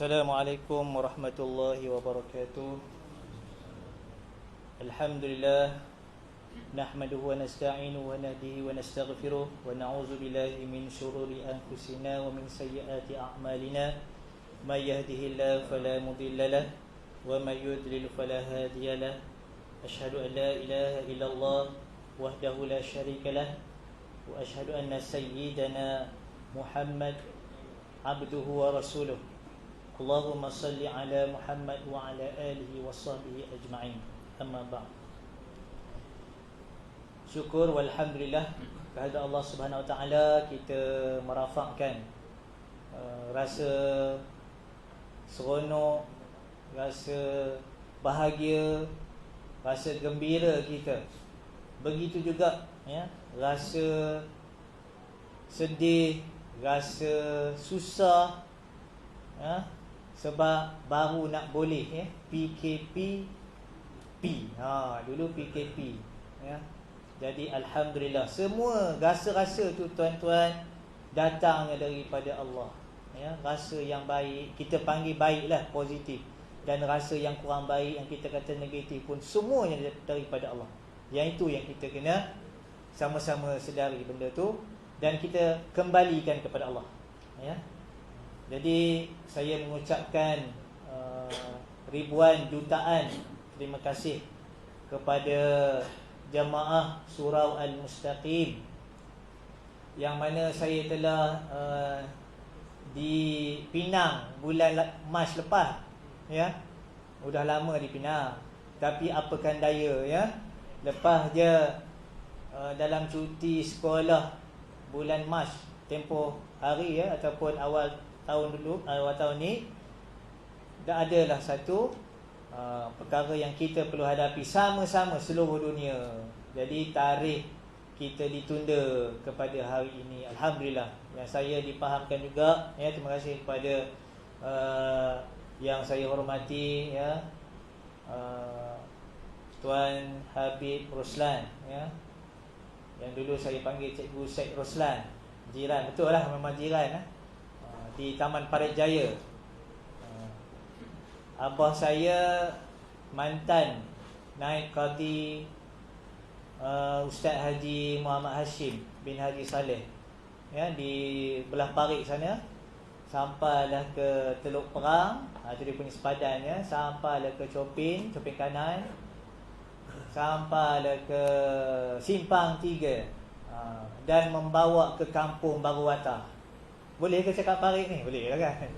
Assalamualaikum warahmatullahi wabarakatuh. Alhamdulillah nahmaduhu wa nasta'inuhu wa nahdihi wa nastaghfiruh wa na'udzu billahi min shururi anfusina wa min sayyiati a'malina. May yahdihillahu fala mudilla lahu wa may yudlil fala hadiya lahu. Asyhadu an la ilaha illallah wahdahu la syarika lahu wa asyhadu anna sayyidana Muhammad abduhu wa rasuluh. Allahumma salli ala Muhammad wa ala alihi wa sahbihi ajma'in. Amma ba'd. Syukur walhamdulillah kehadirat Allah Subhanahu wa taala, kita merafakkan rasa seronok, rasa bahagia, rasa gembira kita. Begitu juga ya, rasa sedih, rasa susah ya, sebab baru nak boleh ya, PKP. Dulu PKP ya. Jadi alhamdulillah semua rasa-rasa tu tuan-tuan datangnya daripada Allah ya. Rasa yang baik kita panggil baiklah, positif, dan rasa yang kurang baik yang kita kata negatif pun semuanya daripada Allah. Yang itu yang kita kena sama-sama sedari benda tu dan kita kembalikan kepada Allah ya. Jadi saya mengucapkan ribuan jutaan terima kasih kepada jamaah Surau Al-Mustaqim yang mana saya telah di Penang bulan Mac lepas ya. Sudah lama di Penang, tapi apakan daya ya, lepas je dalam cuti sekolah bulan Mac tempoh hari ya, ataupun awal tahun ni dah adalah satu perkara yang kita perlu hadapi sama-sama seluruh dunia. Jadi tarikh kita ditunda kepada hari ini, alhamdulillah. Yang saya dipahamkan juga ya, terima kasih kepada yang saya hormati ya, Tuan Habib Roslan ya, yang dulu saya panggil Cikgu Syed Roslan, jiran, betul lah, memang jiran di Taman Parit Jaya. Abah saya mantan Naib Qadi Ustaz Haji Muhammad Hashim bin Haji Saleh ya, di belah Parit sana. Sampailah ke Teluk Perang, itu dia punya sepadan ya. Sampailah ke Chopin kanan. Sampailah ke Simpang 3 dan membawa ke Kampung Baru Watah. Boleh ke cakap Parit ni? Boleh lah kan?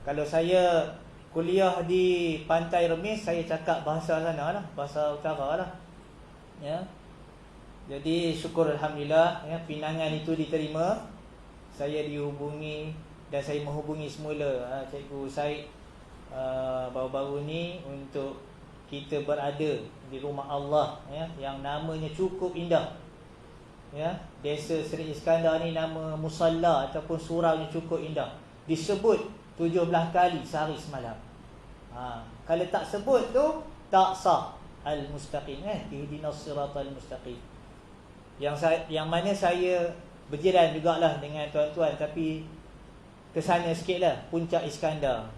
Kalau saya kuliah di Pantai Remis, saya cakap bahasa sana lah, bahasa utara lah ya. Jadi syukur alhamdulillah ya, pinangan itu diterima. Saya dihubungi dan saya menghubungi semula Cikgu Syed baru-baru ni untuk kita berada di rumah Allah ya, yang namanya cukup indah ya. Desa Seri Iskandar ni nama musalla ataupun suraunya cukup indah, disebut 17 kali sehari semalam. Kalau tak sebut tu tak sah Al-Mustaqim kan, ihdinas siratal mustaqim. Yang mana saya berjiran jugalah dengan tuan-tuan, tapi ke sana sikitlah, Puncak Iskandar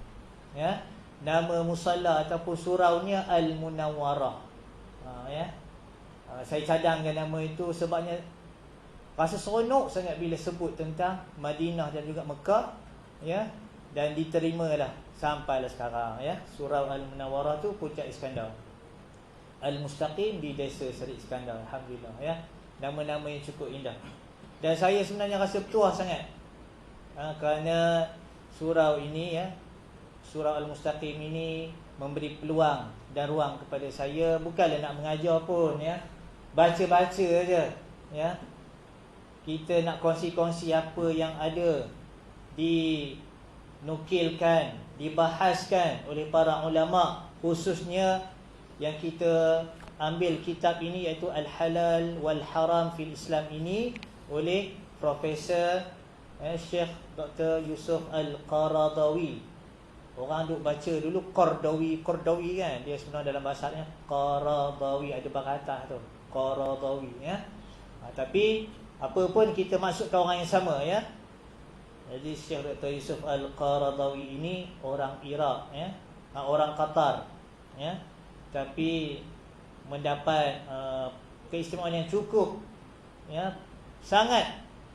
ya. Nama musalla ataupun suraunya Al-Munawwarah ya. Saya cadangkan nama itu sebabnya rasa seronok sangat bila sebut tentang Madinah dan juga Mekah ya, dan diterimalah sampailah sekarang ya. Surau Al-Munawwarah tu Puncak Iskandar, Al-Mustaqim di Desa Seri Iskandar, alhamdulillah ya. Nama-nama yang cukup indah. Dan saya sebenarnya rasa bertuah sangat kerana surau ini ya, Surau Al-Mustaqim ini memberi peluang dan ruang kepada saya, bukanlah nak mengajar pun ya, baca-baca aja ya. Kita nak kongsi-kongsi apa yang ada dinukilkan, dibahaskan oleh para ulama, khususnya yang kita ambil kitab ini iaitu Al-Halal wal Haram fil Islam ini oleh Profesor Syekh Dr. Yusuf Al-Qaradawi. Orang duk baca dulu Qardawi kan, dia sebenarnya dalam bahasanya Qaradawi, ada baratah tu Qaradawi ya. Tapi apa pun kita masukkan orang yang sama ya. Jadi Syekh Dr. Yusuf Al-Qaradawi ini orang Iraq, ya, orang Qatar, ya, tapi mendapat keistimewaan yang cukup, ya, sangat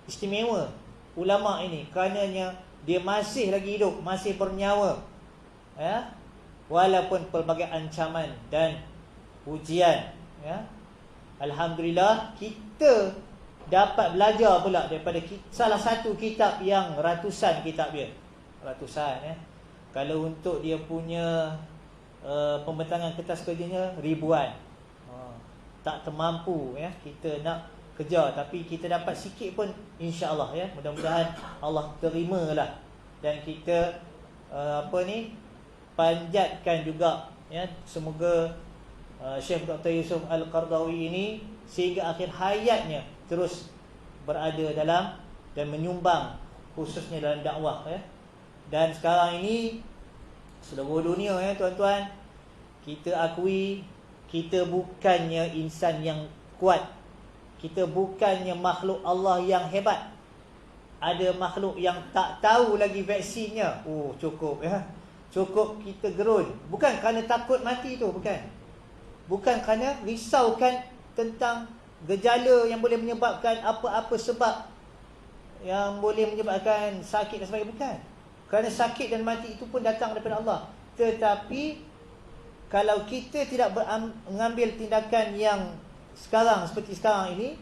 istimewa ulama ini, kerananya dia masih lagi hidup, masih bernyawa, ya, walaupun pelbagai ancaman dan ujian, ya. Alhamdulillah kita dapat belajar pula daripada salah satu kitab yang ratusan kitab dia. Ratusan, ya. Kalau untuk dia punya pembentangan kertas kerjanya ribuan. Tak termampu, ya, kita nak kejar, tapi kita dapat sikit pun insya-Allah, ya. Mudah-mudahan Allah terimalah, dan kita panjatkan juga, ya, semoga Syekh Dr. Yusuf Al-Qaradawi ini sehingga akhir hayatnya terus berada dalam dan menyumbang khususnya dalam dakwah, ya. Dan sekarang ini seluruh dunia, ya tuan-tuan, kita akui kita bukannya insan yang kuat, kita bukannya makhluk Allah yang hebat. Ada makhluk yang tak tahu lagi vaksinnya. Oh, cukup, ya. Cukup kita gerun. Bukan kerana takut mati tu, bukan. Bukan kerana risaukan tentang gejala yang boleh menyebabkan apa-apa sebab yang boleh menyebabkan sakit dan sebagainya, bukan. Kerana sakit dan mati itu pun datang daripada Allah. Tetapi kalau kita tidak mengambil tindakan yang sekarang, seperti sekarang ini,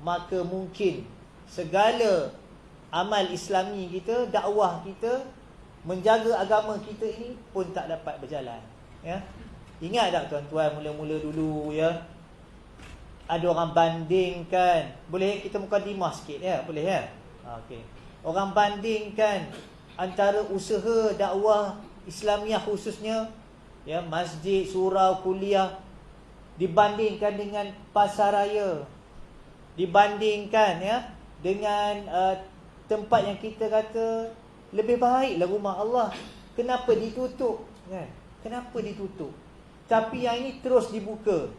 maka mungkin segala amal Islami kita, dakwah kita, menjaga agama kita ini pun tak dapat berjalan, ya. Ingat tak tuan-tuan, mula-mula dulu, ya, ada orang bandingkan, boleh kita mukadimah sikit, ya, boleh, ya. Okey. Orang bandingkan antara usaha dakwah Islamiah khususnya, ya, masjid, surau, kuliah, dibandingkan dengan pasaraya, dibandingkan, ya, dengan tempat yang kita kata lebih baiklah rumah Allah. Kenapa ditutup, kan? Kenapa ditutup? Tapi yang ini terus dibuka.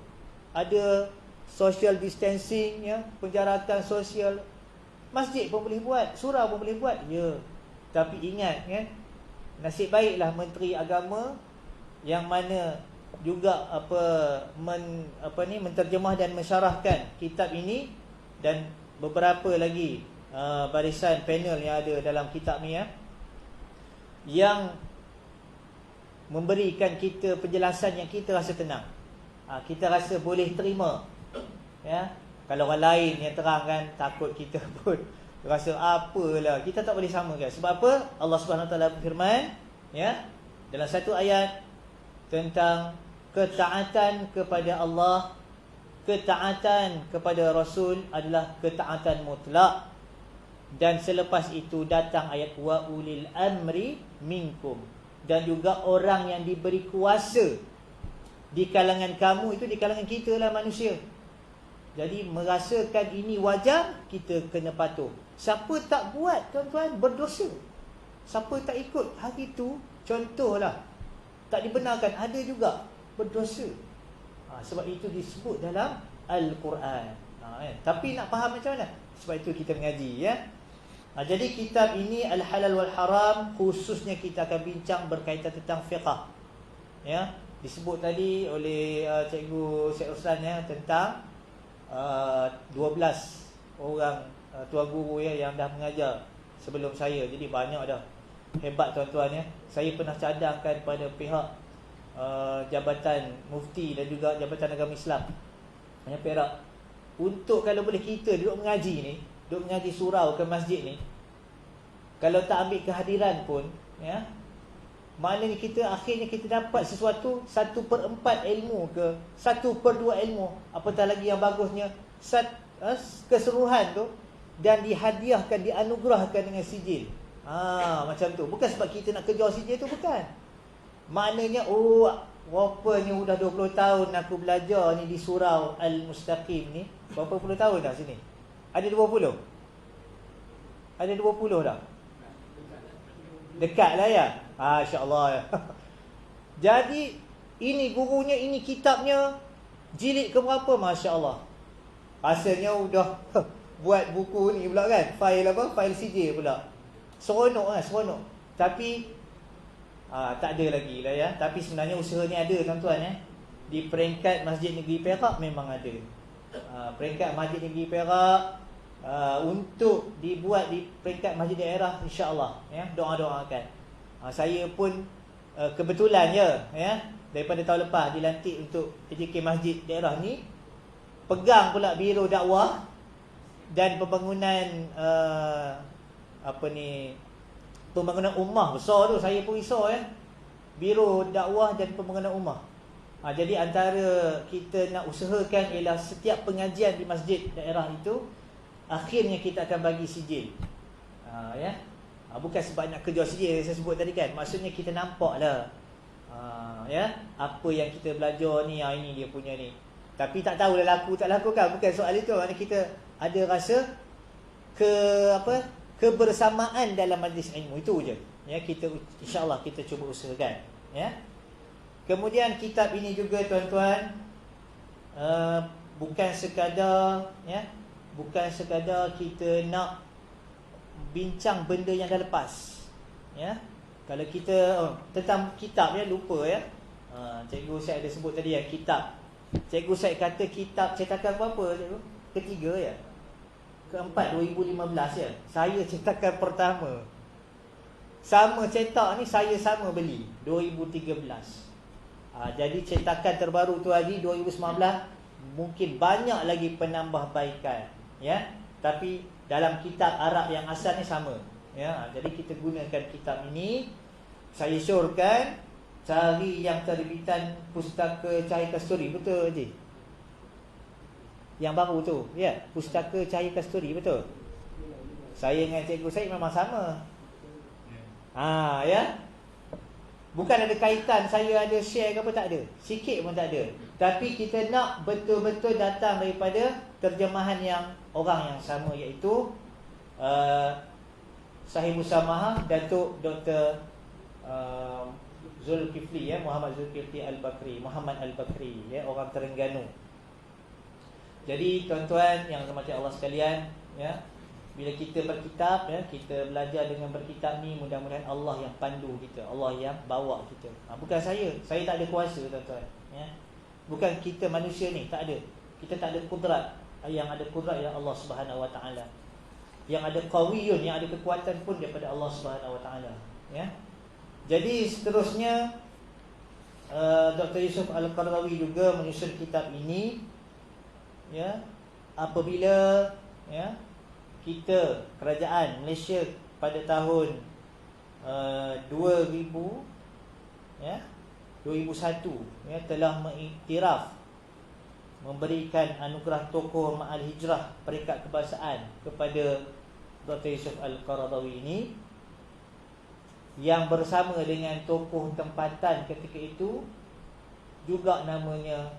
Ada social distancing, ya, penjarakan sosial. Masjid pun boleh buat, surau pun boleh buat, ya. Tapi ingat, ya, nasib baiklah Menteri Agama yang mana juga menterjemah dan mensyarahkan kitab ini, dan beberapa lagi barisan panel yang ada dalam kitab ni, ya, yang memberikan kita penjelasan yang kita rasa tenang, kita rasa boleh terima, ya. Kalau orang lain yang terangkan, takut kita pun rasa apalah, kita tak boleh samakan. Sebab apa? Allah Subhanahu Wa Taala berfirman, ya, dalam satu ayat tentang ketaatan kepada Allah, ketaatan kepada Rasul adalah ketaatan mutlak. Dan selepas itu datang ayat wa ulil amri minkum, dan juga orang yang diberi kuasa di kalangan kamu, itu di kalangan kita lah, manusia. Jadi merasakan ini wajar, kita kena patuh. Siapa tak buat, tuan-tuan, berdosa. Siapa tak ikut hari itu, contohlah, tak dibenarkan, ada juga berdosa. Sebab itu disebut dalam Al-Quran. Tapi nak faham macam mana? Sebab itu kita mengaji, ya. Jadi kitab ini Al-Halal wal Haram, khususnya kita akan bincang berkaitan tentang fiqh, ya. Disebut tadi oleh Cikgu Syed Ruslan, ya, tentang 12 orang tuan guru, ya, yang dah mengajar sebelum saya. Jadi banyak dah. Hebat tuan-tuan, ya. Saya pernah cadangkan pada pihak Jabatan Mufti dan juga Jabatan Agama Islam, ya, Perak, untuk kalau boleh kita duduk mengaji ni, duduk mengaji surau ke masjid ni, kalau tak ambil kehadiran pun, ya, maknanya kita akhirnya kita dapat sesuatu 1/4 ilmu ke 1/2 ilmu, apatah lagi yang bagusnya keseluruhan tu, dan dihadiahkan, dianugerahkan dengan sijil. Macam tu. Bukan sebab kita nak kejar sijil tu, bukan. Maknanya, oh, rupanya dah 20 tahun aku belajar ni di surau Al-Mustaqim ni. Berapa puluh tahun dah sini? Ada 20? Ada 20 dah? Dekat lah, ya. InsyaAllah, ya. Jadi ini gurunya, ini kitabnya, jilid ke berapa, Masya Allah. Asalnya udah buat buku ni pula, kan, file apa, file CJ pula. Seronok lah, seronok. Tapi tak ada lagi lah ya. Tapi sebenarnya usaha ni ada tuan-tuan ya. Di peringkat Masjid Negeri Perak memang ada. Peringkat Masjid Negeri Perak untuk dibuat di peringkat masjid daerah, insya-Allah ya, doa-doakan. Saya pun kebetulan ya, daripada tahun lepas dilantik untuk PJK masjid daerah ni, pegang pula biro dakwah dan pembangunan pembangunan ummah besar tu. Saya pun risau ya, biro dakwah dan pembangunan ummah. Jadi antara kita nak usahakan ialah setiap pengajian di masjid daerah itu, akhirnya kita akan bagi sijil. Ya. Bukan sebab nak kejar sijil saya sebut tadi kan. Maksudnya kita nampak lah ya, apa yang kita belajar ni, ini dia punya ni. Tapi tak tahu lah laku tak laku kan. Bukan soal itu. Maksudnya kita ada rasa kebersamaan dalam majlis ilmu. Itu je. Ya, kita insya-Allah kita cuba usahakan. Ya. Kemudian kitab ini juga tuan-tuan, bukan sekadar ya, bukan sekadar kita nak bincang benda yang dah lepas. Ya. Kalau kita tentang kitab ya, lupa ya. Cikgu saya ada sebut tadi ya, kitab. Cikgu saya kata kitab cetakan berapa cikgu? Ketiga ya. Keempat 2015 ya. Saya cetakan pertama. Sama cetak ni saya sama beli 2013. Jadi cetakan terbaru tu lagi 2019 mungkin banyak lagi penambahbaikan ya. Tapi dalam kitab Arab yang asal ni sama ya. Jadi kita gunakan kitab ini. Saya syorkan cari yang terbitan Pustaka Cahaya Kasturi, betul Haji? Yang baru tu ya, Pustaka Cahaya Kasturi, betul? Saya dengan cikgu saya memang sama. Ya. Bukan ada kaitan saya ada share ke apa, tak ada. Sikit pun tak ada. Tapi kita nak betul-betul datang daripada terjemahan yang orang yang sama, iaitu Sahibus Samahah Datuk Dr. Zulkifli ya, Muhammad Zulkifli Al-Bakri, Muhammad Al-Bakri ya, orang Terengganu. Jadi tuan-tuan yang dirahmati Allah sekalian ya, bila kita berkitab ya, kita belajar dengan berkitab ni, mudah-mudahan Allah yang pandu kita, Allah yang bawa kita. Bukan saya tak ada kuasa tuan-tuan ya. Bukan kita manusia ni, tak ada. Kita tak ada kudrat. Yang ada kudrat ialah Allah Subhanahu Wa Taala. Yang ada qawiyun, yang ada kekuatan pun daripada Allah Subhanahu Wa Taala ya. Jadi seterusnya Dr. Yusuf Al-Qaradawi juga menyusun kitab ini ya, apabila ya kita kerajaan Malaysia pada tahun 2000 ya, 2001 ya, telah mengiktiraf, memberikan anugerah tokoh Ma'al Hijrah peringkat kebangsaan kepada Dr. Yusuf Al-Qaradawi ini, yang bersama dengan tokoh tempatan ketika itu juga namanya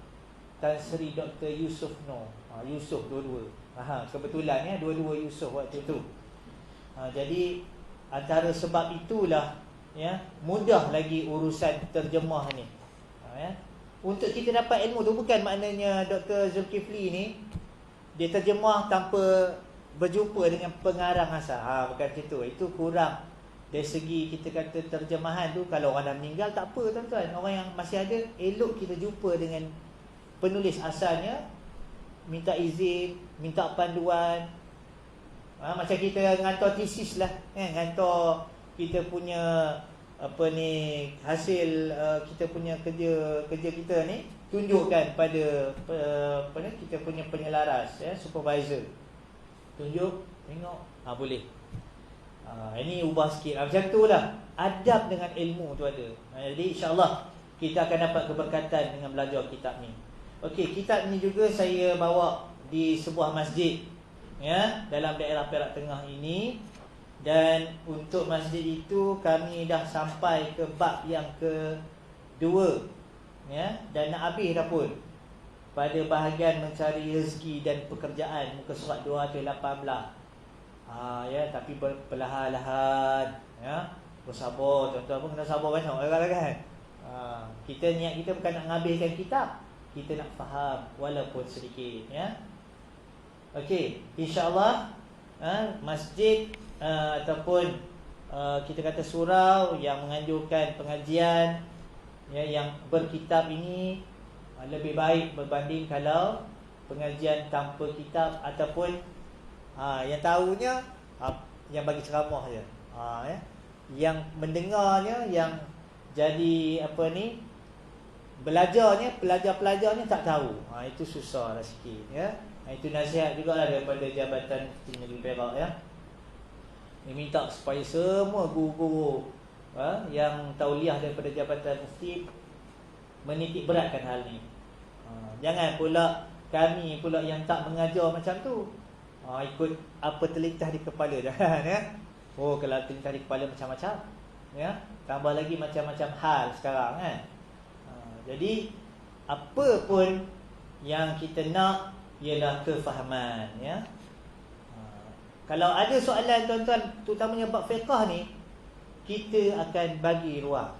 Tan Sri Dr. Yusuf Noor. Yusuf dua-dua. Kebetulan ya, dua-dua Yusuf waktu itu. Jadi antara sebab itulah ya, mudah lagi urusan terjemah ni. Ya. Untuk kita dapat ilmu tu, bukan maknanya Dr. Zulkifli ni dia terjemah tanpa berjumpa dengan pengarang asal. Bukan gitu. Itu kurang. Dari segi kita kata terjemahan tu, kalau orang dah meninggal tak apa tuan-tuan. Orang yang masih ada, elok kita jumpa dengan penulis asalnya, minta izin, minta panduan. Macam kita ngantor tesis lah, ngantor kita punya hasil kita punya kerja kita ni, tunjukkan pada kita punya penyelaras ya, supervisor. Tunjuk, tengok, boleh. Ini ubah sikit. Macam tu lah. Adab dengan ilmu tu ada. Jadi insya-Allah kita akan dapat keberkatan dengan belajar kitab ni. Okey, kitab ni juga saya bawa di sebuah masjid ya, dalam daerah Perak Tengah ini. Dan untuk masjid itu kami dah sampai ke bab yang kedua ya, dan nak habis dah pun, pada bahagian mencari rezeki dan pekerjaan, muka surat 218. Ya, tapi perlahan-lahan ya, bersabar tuan-tuan pun kena sabar banyak kan. Kita niat kita bukan nak menghabiskan kitab, kita nak faham walaupun sedikit ya. Okey, insya-Allah masjid ataupun kita kata surau yang menganjurkan pengajian ya, yang berkitab ini lebih baik berbanding kalau pengajian tanpa kitab ataupun yang tahunya yang bagi ceramah je, ya. Yang mendengarnya, yang jadi belajarnya, pelajar-pelajarnya tak tahu. Itu susah lah sikit ya. Itu nasihat jugalah daripada Jabatan Mufti Negeri Perak ya. Dia minta supaya semua guru-guru yang tauliah daripada Jabatan Mufti menitik beratkan hal ni. Jangan pula kami pula yang tak mengajar macam tu ikut apa terlintas di kepala, jangan ya. Kalau terlintas di kepala macam-macam ya. Tambah lagi macam-macam hal sekarang kan. Jadi apa pun yang kita nak ialah kefahaman ya. Kalau ada soalan tuan-tuan, terutamanya bab fiqh ni, kita akan bagi ruang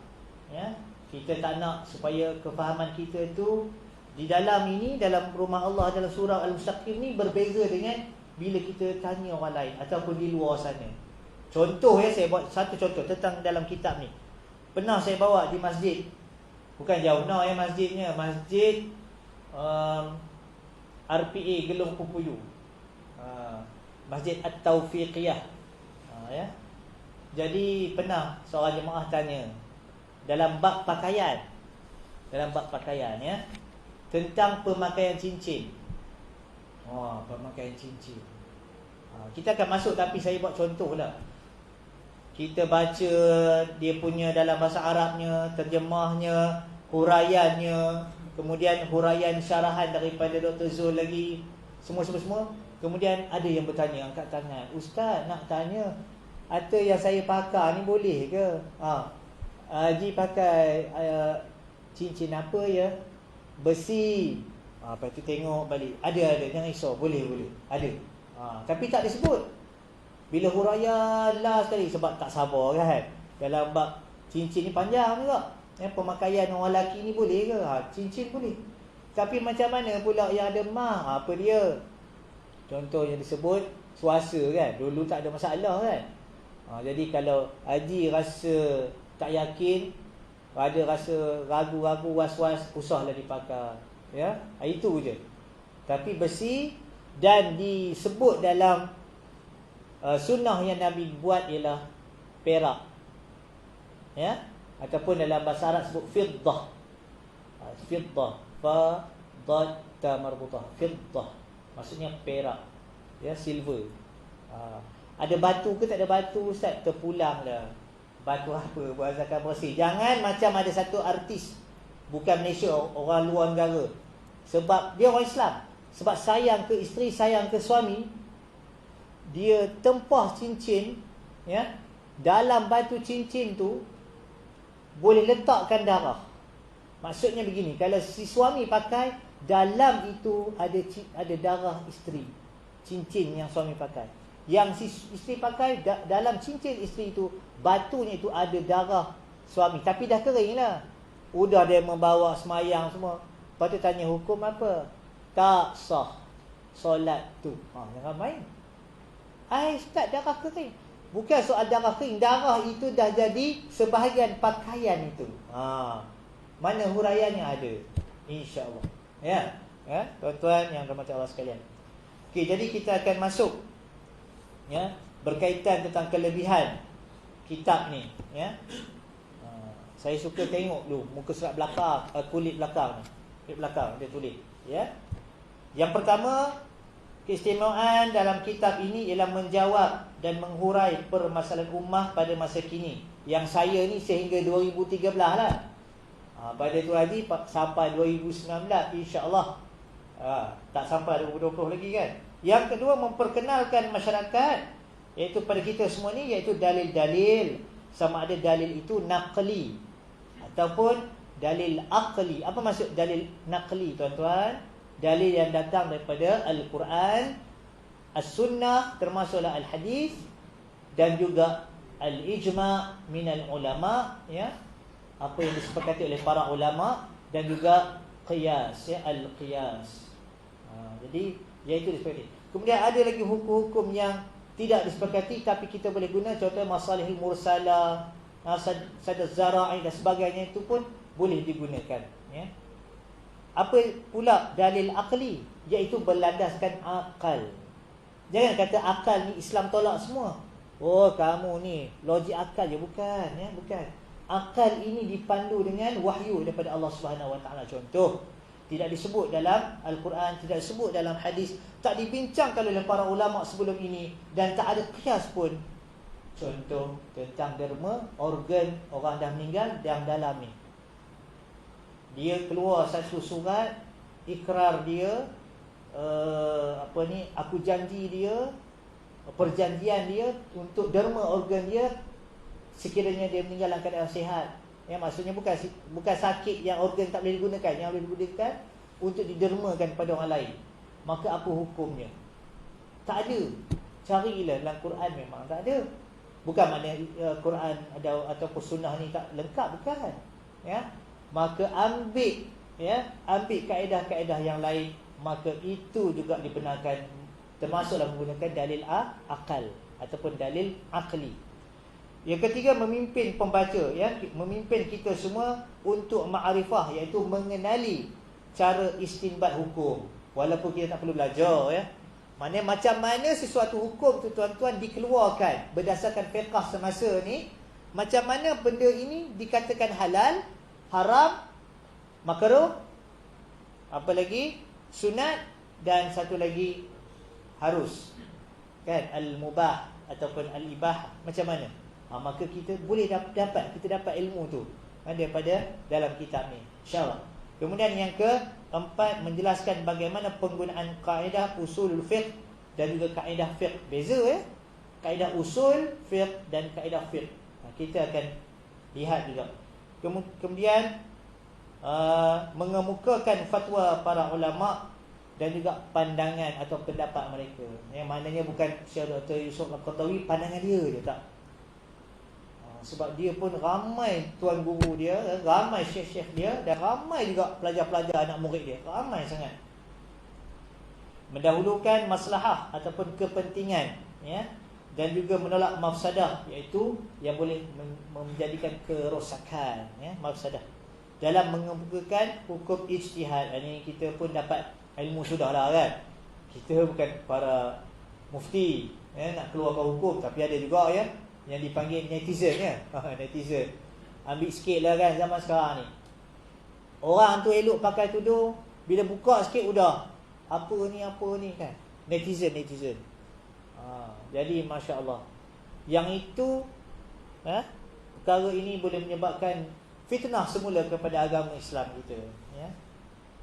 ya. Kita tak nak supaya kefahaman kita tu di dalam ini, dalam rumah Allah, dalam surah Al-Mustaqim ni berbeza dengan bila kita tanya orang lain ataupun di luar sana. Contoh ya, saya buat satu contoh tentang dalam kitab ni. Pernah saya bawa di masjid, bukan jauh ya masjidnya, masjid RPA Gelung Pupuyu, Masjid At-Taufiqiyah ya. Jadi pernah seorang jemaah tanya dalam bab pakaian, ya, tentang pemakaian cincin. Pemakaian cincin. Kita akan masuk, tapi saya buat contoh lah. Kita baca dia punya dalam bahasa Arabnya, terjemahnya, huraiannya, kemudian huraian syarahan daripada Dr. Zul lagi, semua. Kemudian ada yang bertanya, angkat tangan, "Ustaz, nak tanya, harta yang saya pakai ni boleh ke? Haji pakai cincin apa ya? Besi." Lepas tu tengok balik, ada, jangan risau, boleh, ada. Tapi tak disebut. Bila huraian last sekali, sebab tak sabar kan. Dalam bab cincin ni panjang juga. Pemakaian orang lelaki ni boleh ke? Cincin boleh. Tapi macam mana pula yang ada mah? Apa dia? Contoh yang disebut suasa kan. Dulu tak ada masalah kan. Jadi kalau haji rasa tak yakin, ada rasa ragu-ragu, was-was, usahlah dipakai ya. Itu je. Tapi besi, dan disebut dalam sunnah yang Nabi buat ialah perak ya, ataupun dalam bahasa Arab sebut fiddah. Fa dad ta marbutah, fiddah maksudnya perak ya, silver. Ada batu ke tak ada batu, Ustaz? Terpulang dah. Batu apa buat zakat bersih? Jangan macam ada satu artis, bukan Malaysia, orang luar negara, sebab dia orang Islam, sebab sayang ke isteri, sayang ke suami, dia tempah cincin ya, dalam batu cincin tu boleh letakkan darah. Maksudnya begini, kalau si suami pakai, dalam itu ada darah isteri, cincin yang suami pakai. Yang si isteri pakai, dalam cincin isteri itu, batunya itu ada darah suami, tapi dah kering lah. Udah dia membawa semayang semua. Lepas tu tanya hukum apa? Tak sah solat tu. Jangan main. Ustaz, darah kering. Bukan soal darah kering, darah itu dah jadi sebahagian pakaian itu. Mana huraiannya ada, insya-Allah. Ya, tuan-tuan yang dirahmati Allah sekalian. Okey, jadi kita akan masuk ya, berkaitan tentang kelebihan kitab ni ya. Saya suka tengok dulu muka surat belakang, kulit belakang ni. Kulit belakang dia tulis ya. Yang pertama, keistimewaan dalam kitab ini ialah menjawab dan menghurai permasalahan ummah pada masa kini. Yang saya ni sehingga 2013 lah. Pada tu haji sampai 2019 insya-Allah. Tak sampai 2020 lagi kan. Yang kedua, memperkenalkan masyarakat, iaitu pada kita semua ni, iaitu dalil-dalil, sama ada dalil itu naqli ataupun dalil aqli. Apa maksud dalil naqli tuan-tuan? Dalil yang datang daripada Al-Quran, As-Sunnah, termasuklah Al-Hadis, dan juga Al-Ijma' minal ulama ya, apa yang disepakati oleh para ulama, dan juga qiyas ya, Al-Qiyas. Jadi iaitu disepakati. Kemudian ada lagi hukum-hukum yang tidak disepakati, tapi kita boleh guna. Contoh masalihul mursalah, sadar zara'i dan sebagainya, itu pun boleh digunakan, ya. Apa pula dalil akli? Iaitu berlandaskan akal. Jangan kata akal ni Islam tolak semua. Oh, kamu ni logik akal je. Bukan, ya, bukan. Akal ini dipandu dengan wahyu daripada Allah Subhanahu Wa Taala. Contoh, tidak disebut dalam Al-Quran, tidak disebut dalam hadis, tak dibincangkan oleh para ulama sebelum ini, dan tak ada qiyas pun. Contoh tentang derma, organ orang dah meninggal yang dalam ni. Dia keluar satu surat ikrar dia, aku janji dia, perjanjian dia untuk derma organ dia sekiranya dia meninggal dalam keadaan sihat. Ya, maksudnya bukan sakit yang organ tak boleh digunakan, yang boleh digunakan untuk didermakan pada orang lain. Maka apa hukumnya? Tak ada. Carilah dalam Quran, memang tak ada. Bukan maknanya Quran ada ataupun sunnah ni tak lengkap, bukan. Ya. Maka ambil kaedah-kaedah yang lain, maka itu juga dibenarkan, termasuklah menggunakan dalil akal ataupun dalil akli. Yang ketiga, memimpin pembaca, ya, memimpin kita semua untuk ma'rifah, iaitu mengenali cara istinbat hukum, walaupun kita tak perlu belajar, ya. Maknanya macam mana sesuatu hukum tu tuan-tuan dikeluarkan berdasarkan fiqh semasa ni, macam mana benda ini dikatakan halal, haram, makruh, apa lagi, sunat, dan satu lagi harus, kan, al-mubah ataupun al-ibah, macam mana? Maka kita boleh dapat ilmu tu daripada dalam kitab ni, insya-Allah. Kemudian yang keempat, menjelaskan bagaimana penggunaan kaedah usul fiqh dan juga kaedah fiqh. Beza, ya, kaedah usul fiqh dan kaedah fiqh. Kita akan lihat juga. Kemudian mengemukakan fatwa para ulama dan juga pandangan atau pendapat mereka. Yang maknanya bukan Syekh Dr. Yusof Al-Qaradawi pandangan dia tak. Sebab dia pun ramai tuan guru dia, ramai syekh-syekh dia, dan ramai juga pelajar-pelajar anak murid dia, ramai sangat. Mendahulukan maslahah ataupun kepentingan, ya, dan juga menolak mafsadah, iaitu yang boleh menjadikan kerosakan, ya, mafsadah. Dalam mengemukakan hukum ijtihad. Ini kita pun dapat ilmu sudah lah, kan. Kita bukan para mufti, ya, nak keluarkan hukum, tapi ada juga, ya, yang dipanggil netizen, ya. Netizen ambil sikit lah, kan, zaman sekarang ni. Orang tu elok pakai tudung, bila buka sikit udah apa ni, kan. Netizen. Jadi Masya Allah, yang itu, perkara ini boleh menyebabkan fitnah semula kepada agama Islam kita, ya.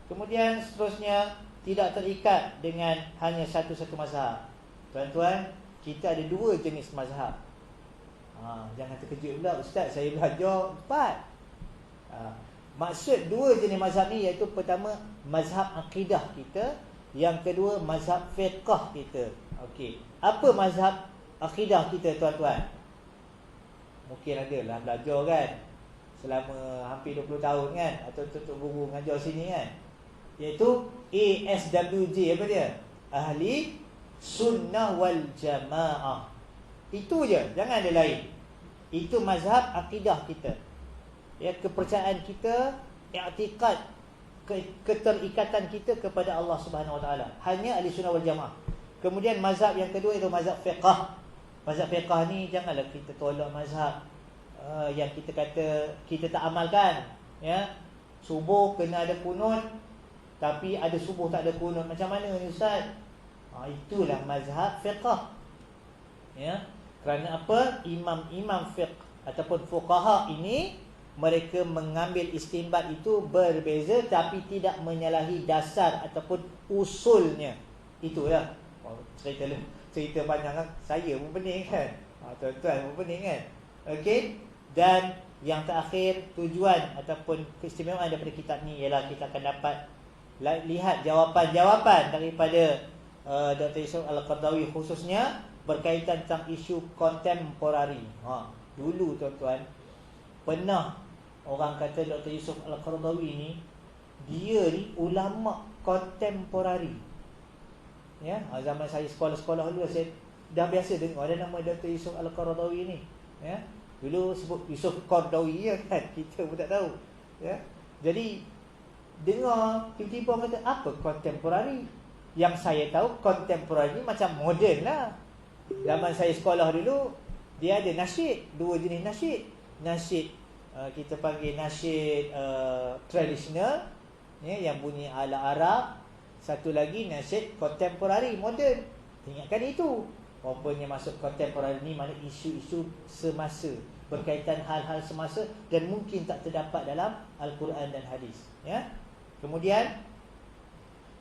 Kemudian seterusnya, tidak terikat dengan hanya satu-satu mazhab. Tuan-tuan, kita ada dua jenis mazhab. Jangan terkejut pula, Ustaz, saya belajar 4. Maksud dua jenis mazhab ni, iaitu pertama mazhab akidah kita, yang kedua mazhab fiqh kita. Okey, apa mazhab akidah kita, tuan-tuan? Mungkin ada lah belajar, kan, selama hampir 20 tahun, kan, atau tutup guru mengajar sini, kan, iaitu ASWJ. Apa dia? Ahli Sunnah wal Jamaah. Itu je, jangan ada lain. Itu mazhab akidah kita, ya, kepercayaan kita, i'tiqad, keterikatan kita kepada Allah Subhanahu Wa Taala. Hanya ahli sunnah wal jamaah. Kemudian mazhab yang kedua itu mazhab fiqh. Mazhab fiqh ni janganlah kita tolak mazhab yang kita kata kita tak amalkan, ya. Subuh kena ada kunut, tapi ada subuh tak ada kunut. Macam mana ni, Ustaz? Itulah mazhab fiqh, ya. Kerana apa? Imam-imam fiqh ataupun fuqaha ini, mereka mengambil istinbat itu berbeza, tapi tidak menyalahi dasar ataupun usulnya. Itu, ya. Cerita panjang, kan? Saya pun pening, kan. Tuan-tuan pun pening, kan. Okey. Dan yang terakhir, tujuan ataupun keistimewaan daripada kitab ni ialah kita akan dapat lihat jawapan-jawapan daripada Dr. Yusof Al-Qaradawi, khususnya berkaitan tentang isu kontemporari. Dulu, tuan-tuan, pernah orang kata Dr. Yusof Al-Qaradawi ni, dia ni ulama kontemporari, ya. Zaman saya sekolah-sekolah dulu, saya dah biasa dengar ada nama Dr. Yusof Al-Qaradawi ni, ya. Dulu sebut Yusof Qaradawi, ya kan, kita pun tak tahu, ya. Jadi dengar tiba-tiba kata apa contemporary. Yang saya tahu contemporary ni macam moden lah. Zaman saya sekolah dulu, dia ada nasyid, dua jenis nasyid. Nasyid kita panggil nasyid tradisional, ya, yang bunyi ala Arab. Satu lagi nasyid contemporary, moden. Ingatkan itu. Rupanya masuk contemporary ni mana isu-isu semasa, berkaitan hal-hal semasa dan mungkin tak terdapat dalam Al-Quran dan hadis, ya. Kemudian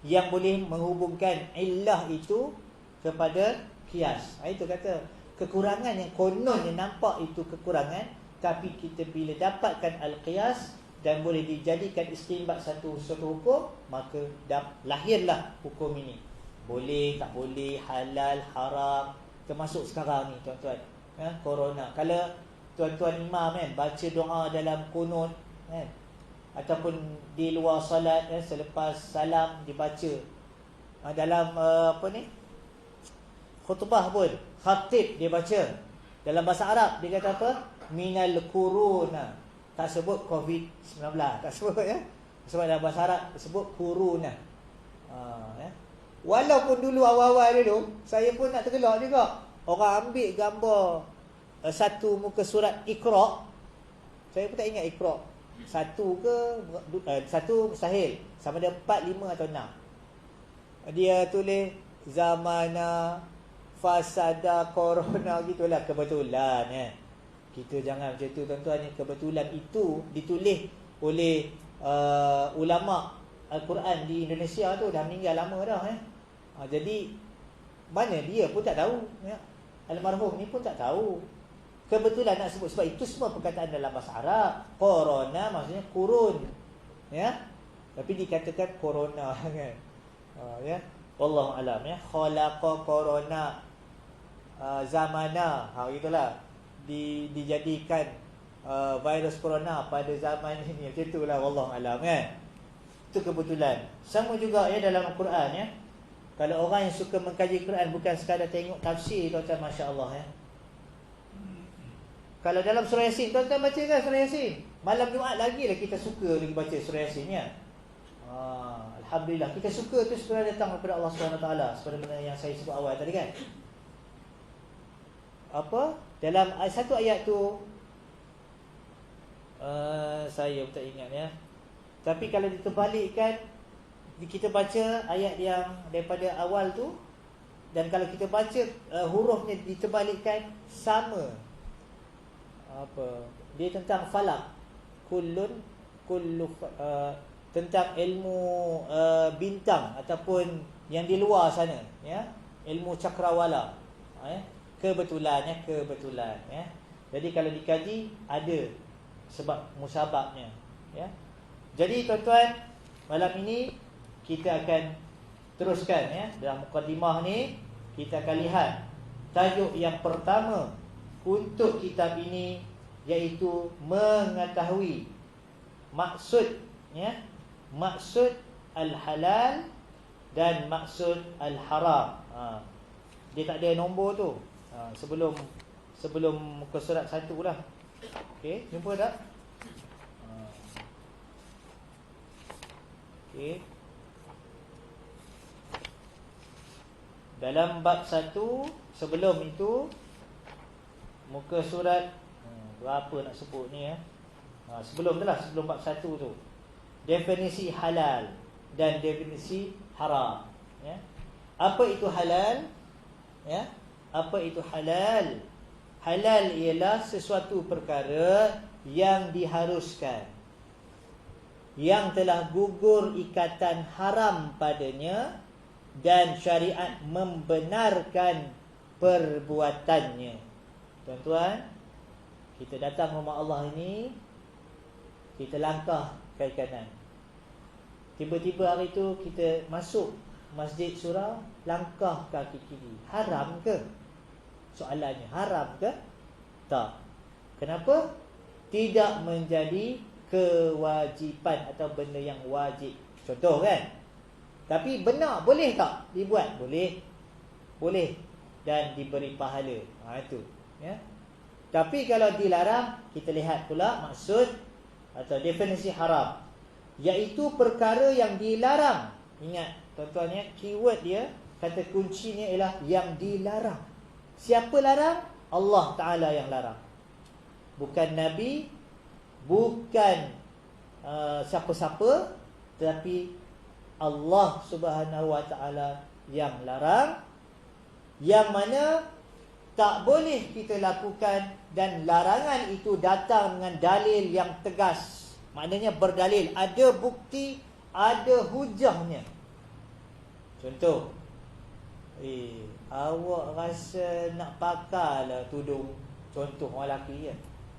yang boleh menghubungkan illah itu kepada qiyas. Itu kata kekurangan yang kononnya nampak itu kekurangan, tapi kita bila dapatkan al-qiyas dan boleh dijadikan istinbat satu hukum, maka lahirlah hukum ini. Boleh, tak boleh, halal, haram. Termasuk sekarang ni tuan-tuan, ya, corona. Kalau tuan-tuan imam kan baca doa dalam kunut, kan, ataupun di luar salat, kan, selepas salam dibaca dalam khutbah pun khatib dia baca dalam bahasa Arab, dia kata apa? Minal kuruna. Tak sebut COVID-19, tak sebut, ya. Sebab dalam bahasa Arab sebut kuruna. Ya. Walaupun dulu awal-awal dulu saya pun nak tergelak juga. Orang ambil gambar satu muka surat Iqra. Saya pun tak ingat Iqra. Satu ke satu mustahil, sama ada 4, 5 atau 6. Dia tulis zamana fasada corona gitulah, kebetulan, ya. Kita jangan macam tu tuan-tuan ni. Kebetulan itu ditulis oleh ulama Al-Quran di Indonesia tu, dah meninggal lama dah, ya. Jadi mana dia pun tak tahu, ya. Almarhum ni pun tak tahu. Kebetulan nak sebut, sebab itu semua perkataan dalam bahasa Arab. Corona maksudnya kurun, ya. Tapi dikatakan corona, kan. Ya. Wallahu alam, ya. Khalaqa corona zamana. Itulah dijadikan virus corona pada zaman ini. Macam itulah, wallahu alam, kan. Itu kebetulan. Sama juga, ya, dalam Al-Quran, ya. Kalau orang yang suka mengkaji Quran bukan sekadar tengok tafsir, tuan-tuan, masya-Allah, ya. Kalau dalam surah Yasin, tuan-tuan baca kan surah Yasin? Malam Jumaat lagi lah kita suka lagi baca surah Yasin, ya. Alhamdulillah, kita suka tu sebenarnya datang daripada Allah SWT, seperti yang saya sebut awal tadi, kan. Apa? Dalam satu ayat tu, saya tak ingat, ya. Tapi kalau diterbalikkan, kita baca ayat yang daripada awal tu, dan kalau kita baca hurufnya diterbalikkan, sama. Apa? Dia tentang falak. Tentang ilmu bintang ataupun yang di luar sana, ya. Ilmu cakrawala. Kebetulan, ya, kebetulan, ya. Jadi kalau dikaji ada sebab musababnya, ya. Jadi tuan-tuan, malam ini kita akan teruskan, ya. Dalam mukadimah ni kita akan lihat tajuk yang pertama untuk kitab ini, iaitu mengetahui maksud, ya, maksud al-halal dan maksud al-haram. Dia tak ada nombor tu. Sebelum muka surat 1 lah. Okey, jumpa tak? Okey. Dalam bab 1, sebelum itu, muka surat berapa nak sebut ni, ya. Sebelum tu lah, sebelum bab 1 tu, definisi halal dan definisi haram, ya. Apa itu halal? Ya. Apa itu halal? Halal ialah sesuatu perkara yang diharuskan, yang telah gugur ikatan haram padanya, dan syariat membenarkan perbuatannya. Tuan-tuan, kita datang rumah Allah ini, kita langkah ke kanan. Tiba-tiba hari itu kita masuk Masjid Surau, langkah kaki kiri. Haram ke? Soalannya, haram ke? Tak. Kenapa? Tidak menjadi kewajipan atau benda yang wajib. Contoh, kan? Tapi benar, boleh tak dibuat? Boleh. Boleh. dan diberi pahala. Itu, ya. Tapi kalau dilarang, kita lihat pula maksud atau definisi haram, iaitu perkara yang dilarang. Ingat tuan-tuan ya, keyword dia, kata kuncinya ialah yang dilarang. Siapa larang? Allah Ta'ala yang larang, bukan Nabi, bukan siapa-siapa, tetapi Allah Subhanahu Wa Ta'ala yang larang, yang mana tak boleh kita lakukan, dan larangan itu datang dengan dalil yang tegas. Maknanya berdalil, ada bukti, ada hujahnya. Contoh, awak rasa nak pakailah tudung. Contoh orang lelaki ya.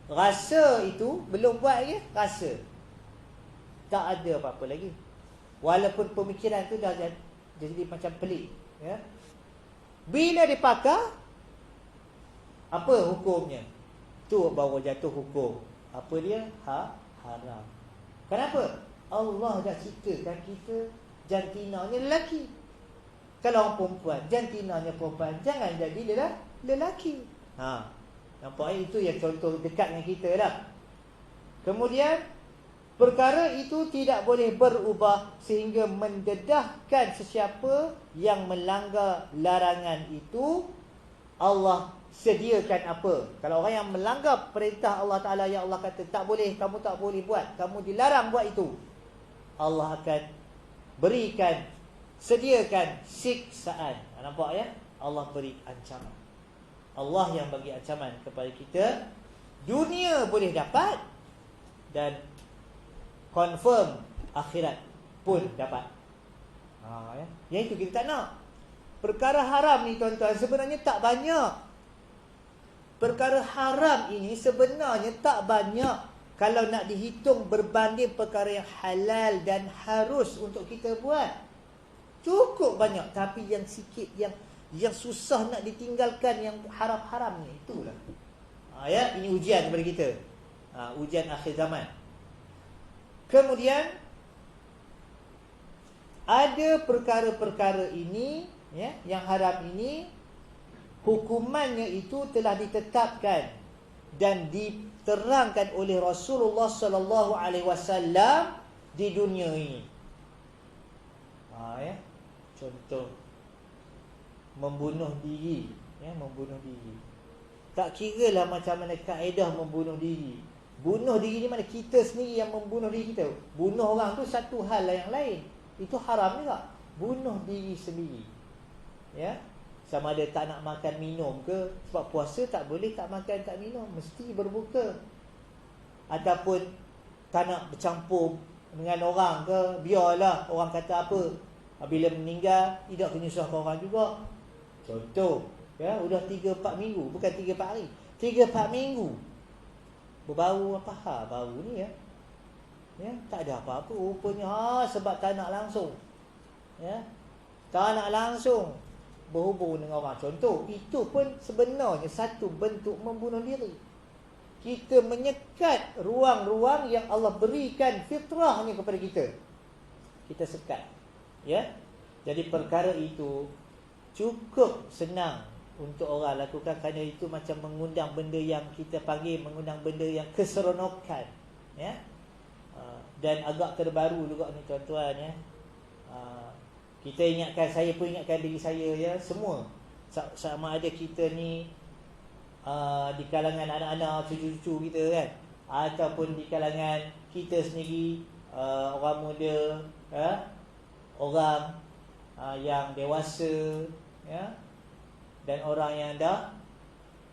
Rasa itu belum buat lagi, rasa. Tak ada apa-apa lagi. Walaupun pemikiran tu dah jadi macam pelik, ya. Bila dipakai, apa hukumnya? Tu baru jatuh hukum. Apa dia? Haram. Kenapa? Allah dah ciptakan kita jantinanya lelaki. Kalau orang perempuan, jantinanya perempuan, jangan jadi lelaki. Nampak itu yang contoh dekat dengan kita lah. Kemudian perkara itu tidak boleh berubah sehingga mendedahkan sesiapa yang melanggar larangan itu. Allah sediakan apa? Kalau orang yang melanggar perintah Allah Ta'ala, yang Allah kata tak boleh, kamu tak boleh buat, kamu dilarang buat itu, Allah akan berikan, sediakan siksaan. Nampak ya? Allah beri ancaman. Allah yang bagi ancaman kepada kita. Dunia boleh dapat, dan confirm akhirat pun dapat. Ya. Yang itu kita tak nak. Perkara haram ni tuan-tuan sebenarnya tak banyak. Perkara haram ini sebenarnya tak banyak kalau nak dihitung berbanding perkara yang halal dan harus untuk kita buat. Cukup banyak, tapi yang sikit, yang susah nak ditinggalkan, yang haram-haram ni, itulah. Ya, ini ujian kepada kita. Ujian akhir zaman. Kemudian ada perkara-perkara ini, ya, yang haram ini, hukumannya itu telah ditetapkan dan diterangkan oleh Rasulullah sallallahu alaihi wasallam di dunia ini. Ya. Contoh membunuh diri, ya, membunuh diri. Tak kiralah macam mana kaedah membunuh diri. Bunuh diri ni mana kita sendiri yang membunuh diri kita. Bunuh orang tu satu hal lah yang lain. Itu haram juga. Bunuh diri sendiri. Ya. Sama ada tak nak makan minum ke, sebab puasa tak boleh tak makan tak minum, mesti berbuka. Ataupun tak nak bercampur dengan orang ke, biarlah orang kata apa, bila meninggal tidak menyusahkan orang juga. Contoh, ya, udah 3-4 minggu, bukan 3-4 hari, 3-4 minggu berbau apa bau ni, ya. Ya, tak ada apa-apa rupanya, sebab tak nak langsung, ya, tak nak langsung berhubung dengan orang. Contoh, itu pun sebenarnya satu bentuk membunuh diri. Kita menyekat ruang-ruang yang Allah berikan fitrahnya kepada kita. Kita sekat, ya. Jadi perkara itu cukup senang untuk orang lakukan, kerana itu macam mengundang benda yang kita panggil, mengundang benda yang keseronokan, ya. Dan agak terbaru juga ni tuan-tuan, ya. Kita ingatkan, saya pun ingatkan diri saya, ya, semua, sama ada kita ni di kalangan anak-anak, cucu-cucu kita kan, ataupun di kalangan kita sendiri, orang muda, ya, orang yang dewasa, ya, dan orang yang dah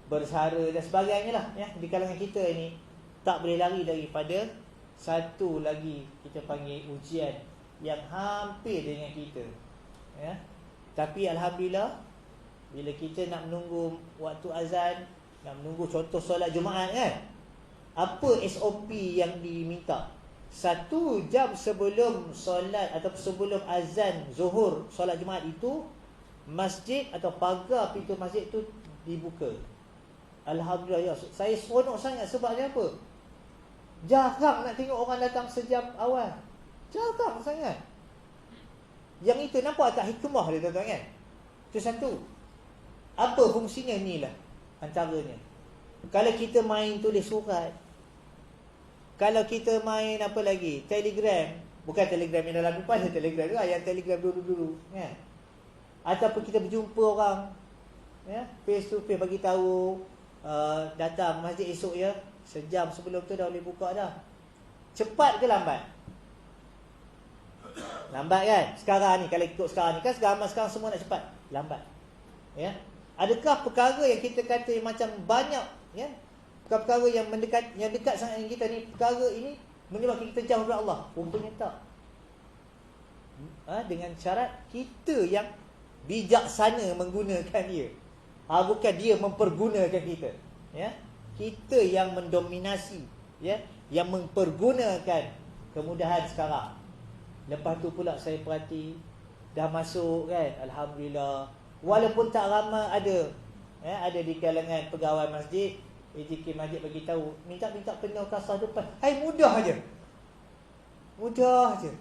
bersara dan sebagainya lah, ya, di kalangan kita ini tak boleh lari daripada satu lagi kita panggil ujian yang hampir dengan kita, ya. Tapi alhamdulillah, bila kita nak menunggu waktu azan, nak menunggu contoh solat Jumaat kan, apa SOP yang diminta? 1 jam sebelum solat atau sebelum azan Zuhur solat Jumaat itu, masjid atau pagar pintu masjid itu dibuka. Alhamdulillah, ya, saya seronok sangat. Sebabnya apa? Jarang nak tengok orang datang sejam awal. Jarang sangat. Yang itu nampak tak hikmah dia, tuan-tuan, kan? Itu satu. Apa fungsinya inilah antaranya. Kalau kita main tulis surat, kalau kita main apa lagi, Telegram, bukan Telegram yang dalam lupa, Telegram tu yang Telegram dulu-dulu, kan? Ataupun kita berjumpa orang, ya, face to face, bagi tahu datang masjid esok ya, sejam sebelum tu dah boleh buka dah. Cepat ke lambat? Lambat kan? Sekarang ni, kalau ikut sekarang ni, kan sekarang semua nak cepat. Lambat. Ya. Adakah perkara yang kita kata macam banyak, ya, perkara yang dekat sangat dengan kita ni, perkara ini menyebabkan kita jauh dari Allah? Rupanya tak. Dengan syarat kita yang bijaksana menggunakan dia. Bukan dia mempergunakan kita. Ya. Kita yang mendominasi, ya, yang mempergunakan kemudahan sekarang. Lepas tu pula saya perhati, dah masuk kan, alhamdulillah. Walaupun tak ramai ada, ya, ada di kalangan pegawai masjid, AJK masjid bagi tahu, minta kena kasar depan. Hai, mudah aja. Mudah aja.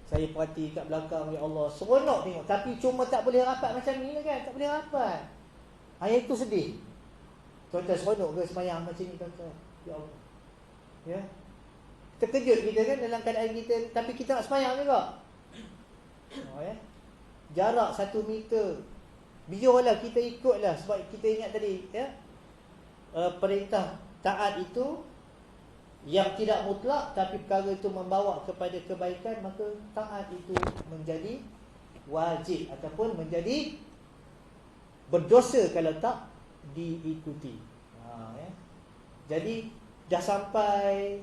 Saya perhati kat belakang, ya Allah, seronok tengok. Tapi cuma tak boleh rapat macam ni kan, tak boleh rapat. Ayat itu sedih. Tuan-tuan, seronok ke semayang macam ni, tuan-tuan? Ya Allah. Ya. Terkejut kita kan dalam keadaan kita, tapi kita nak semayang juga. Ya. Jarak 1 meter. Biarlah kita ikutlah, sebab kita ingat tadi, ya, perintah taat itu yang tidak mutlak, tapi perkara itu membawa kepada kebaikan, maka taat itu menjadi wajib ataupun menjadi berdosa kalau tak diikuti. Ya. Jadi dah sampai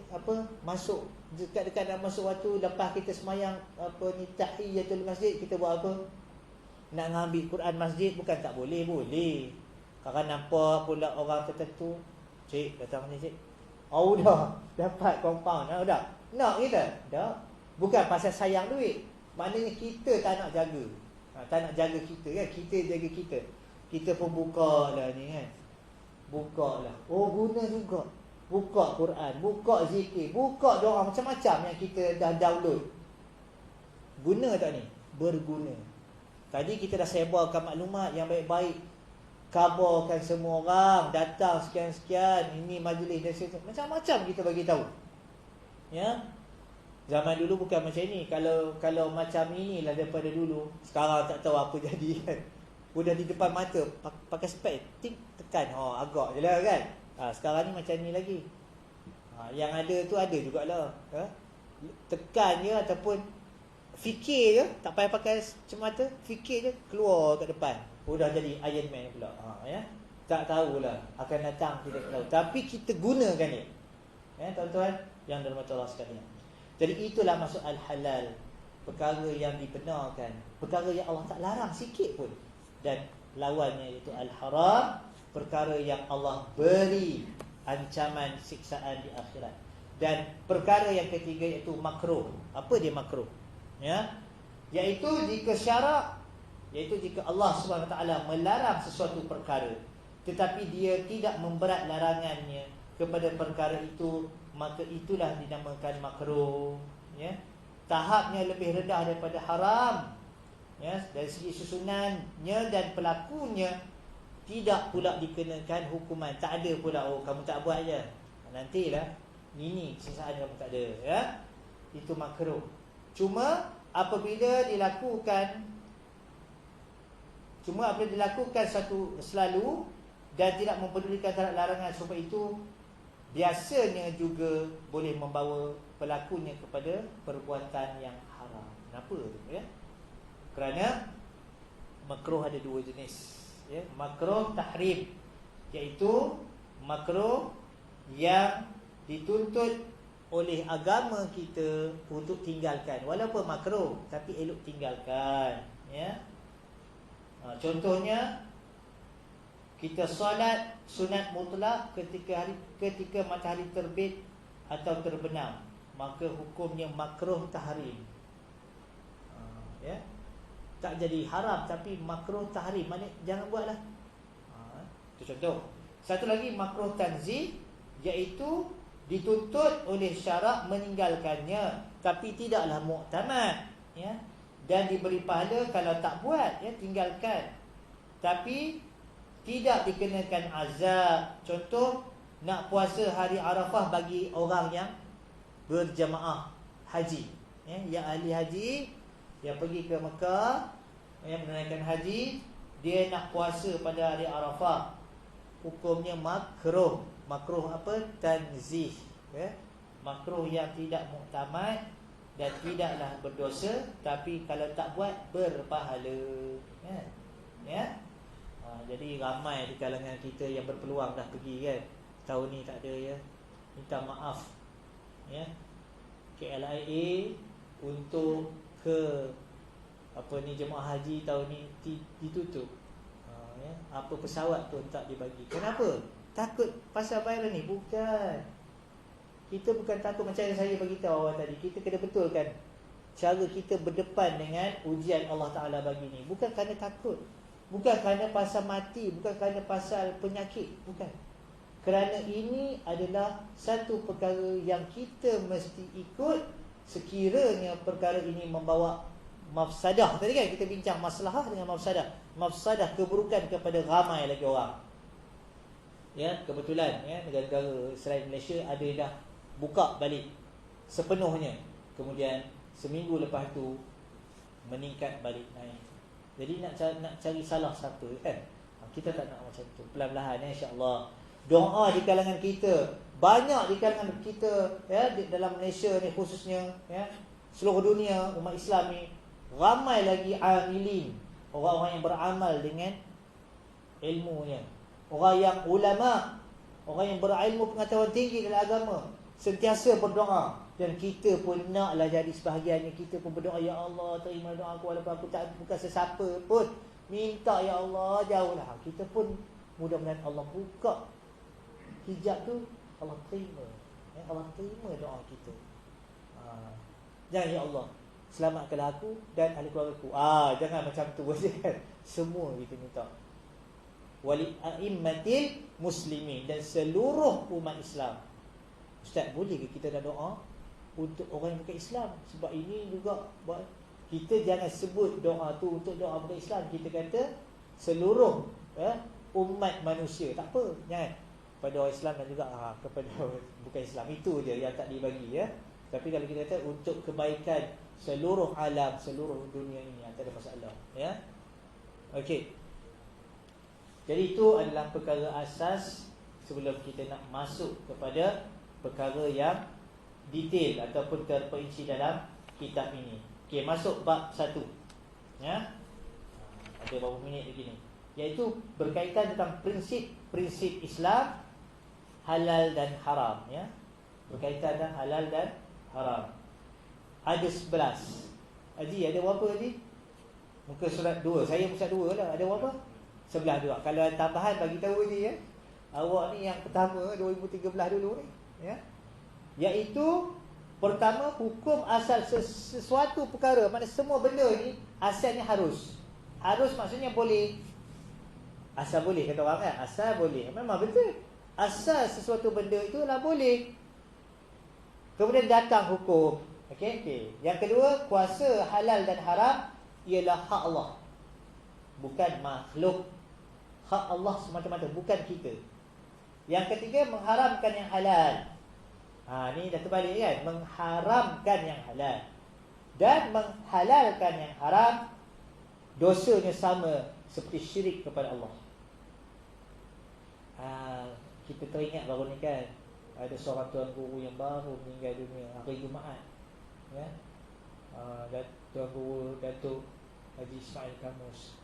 masuk dekat-dekat nak masuk waktu, lepas kita semayang tahiyatul masjid, kita buat apa? Nak ngambil Quran masjid, bukan tak boleh, boleh. Kalau nampak pula orang tertentu, cik datang ni cik, dah dapat compound, dah nak kita, dah. Bukan pasal sayang duit, maknanya kita tak nak jaga, tak nak jaga kita kan, kita jaga kita. Kita pun buka lah ni kan, buka lah, guna juga. Buka Quran, buka zikir, buka doa, macam-macam yang kita dah download. Guna tak ni? Berguna. Tadi kita dah sebarkan maklumat yang baik-baik, kabarkan semua orang, datang sekian-sekian, ini majlis dan sebagainya. Macam-macam kita bagi tahu. Ya. Zaman dulu bukan macam ni. Kalau macam inilah daripada dulu, sekarang tak tahu apa jadi kan. Udah di depan mata, pakai spek, tik tekan, agak je lah kan. Sekarang ni macam ni lagi. Yang ada tu ada jugalah. Tekan je ataupun fikir je, tak payah pakai cermata, fikir je, keluar kat depan. Dah jadi Iron Man pula. Ya. Tak tahulah, akan datang kita tahu. Tapi kita gunakan dia. Ya, tuan-tuan yang dirahmati Allah sekalian. Jadi itulah maksud al-halal. Perkara yang dibenarkan, perkara yang Allah tak larang sikit pun. Dan lawannya iaitu al-haram, perkara yang Allah beri ancaman siksaan di akhirat. Dan perkara yang ketiga iaitu makruh. Apa dia makruh? Ya, iaitu jika syarak, iaitu jika Allah SWT melarang sesuatu perkara, tetapi dia tidak memberat larangannya kepada perkara itu, maka itulah dinamakan makruh. Ya, tahapnya lebih rendah daripada haram. Ya, dari segi susunannya dan pelakunya tidak pula dikenakan hukuman. Tak ada pula, kamu tak buat je, nantilah ini sisaan kamu tak ada, ya. Itu makruh. Cuma apabila dilakukan satu selalu dan tidak mempedulikan terhadap larangan serupa itu, biasanya juga boleh membawa pelakunya kepada perbuatan yang haram. Kenapa tu, ya? Kerana makruh ada dua jenis. Ya, makruh tahrim, iaitu makruh yang dituntut oleh agama kita untuk tinggalkan. Walaupun makruh, tapi elok tinggalkan. Ya. Contohnya, kita solat sunat mutlak ketika matahari terbit atau terbenam, maka hukumnya makruh tahrim. Ya. Tak jadi haram, tapi makruh tahrim, maknanya jangan buatlah. Itu contoh. Satu lagi makruh tanzih, iaitu dituntut oleh syarak meninggalkannya, tapi tidaklah muktamad, ya, dan diberi pahala kalau tak buat, ya, tinggalkan. tapi tidak dikenakan azab. Contoh, nak puasa hari Arafah bagi orang yang berjamaah haji, yang ahli haji, yang pergi ke Mekah, yang menunaikan haji, dia nak puasa pada hari Arafah, hukumnya makruh. Makruh apa? Tanzih, makruh yang tidak muktamad dan tidaklah berdosa, tapi kalau tak buat berpahala. Jadi ramai di kalangan kita yang berpeluang dah pergi kan, tahun ni tak ada ya. Minta maaf KLIA untuk ke jemaah haji tahun ni ditutup. Apa pesawat pun tak dibagi. Kenapa? Takut pasal virus ni? Bukan. Kita bukan takut macam yang saya bagi tahu awal tadi. Kita kena betulkan cara kita berdepan dengan ujian Allah Ta'ala bagi ni. Bukan kerana takut, bukan kerana pasal mati, bukan kerana pasal penyakit. Bukan. Kerana ini adalah satu perkara yang kita mesti ikut sekiranya perkara ini membawa mafsadah. Tadi kan kita bincang maslahah dengan mafsadah. Mafsadah, keburukan kepada ramai lagi orang. Kebetulan negara-negara selain Malaysia ada dah buka balik sepenuhnya. Kemudian seminggu lepas tu meningkat balik, naik. Jadi nak cari salah siapa kan? Kita tak nak macam tu. Perlahan-lahan insya-Allah. Doa di kalangan kita, banyak di kalangan kita dalam Malaysia ni khususnya, seluruh dunia umat Islam ni ramai lagi amilin, orang-orang yang beramal dengan ilmunya, orang yang ulama, orang yang berilmu pengetahuan tinggi dalam agama, sentiasa berdoa. Dan kita pun naklah jadi sebahagiannya. Kita pun berdoa, ya Allah terima doa aku, walaupun aku tak bukan sesiapa pun, minta ya Allah jauhlah. Kita pun mudah-mudahan Allah buka hijab tu, Allah terima, Allah terima doa kita. Jangan ya Allah selamatkanlah aku dan ahli keluarga aku. Jangan macam tu kan. Semua kita minta. Wali a'immatil muslimin, dan seluruh umat Islam. Ustaz, boleh ke kita dah doa untuk orang yang bukan Islam? Sebab ini juga kita jangan sebut doa tu untuk doa bukan Islam. Kita kata seluruh umat manusia. Tak apa, jangan. Pada orang Islam dan juga kepada bukan Islam. Itu je yang tak dibagi Tapi kalau kita kata untuk kebaikan seluruh alam, seluruh dunia ini, tak ada masalah Okey. Jadi itu adalah perkara asas sebelum kita nak masuk kepada perkara yang detail ataupun terperinci dalam kitab ini. Okey, masuk bab 1. Ada berapa minit lagi ni? Iaitu berkaitan tentang prinsip Islam, halal dan haram. Berkaitan dengan halal dan haram. Ada 11. Haji, ada berapa Haji? Muka surat 2. Saya muka 2 lah. Ada berapa? 11 juga. Kalau ada tambahan bagi tahu Haji awak ni yang pertama 2013 dulu ni iaitu pertama, hukum asal sesuatu perkara. Maksudnya semua benda ni asalnya harus. Harus maksudnya boleh. Asal boleh kata orang kan? Asal boleh. Memang betul. Asal sesuatu benda itu lah boleh. Kemudian datang hukum. Okey. Yang kedua, kuasa halal dan haram ialah hak Allah, bukan makhluk. Hak Allah semata-mata, bukan kita. Yang ketiga, mengharamkan yang halal. Ni dah terbalik kan? Mengharamkan yang halal dan menghalalkan yang haram, dosanya sama seperti syirik kepada Allah. Kita teringat baru ni kan, ada seorang tuan guru yang baru meninggal dunia hari Jumaat. Tuan guru Datuk Haji Ismail Kamus.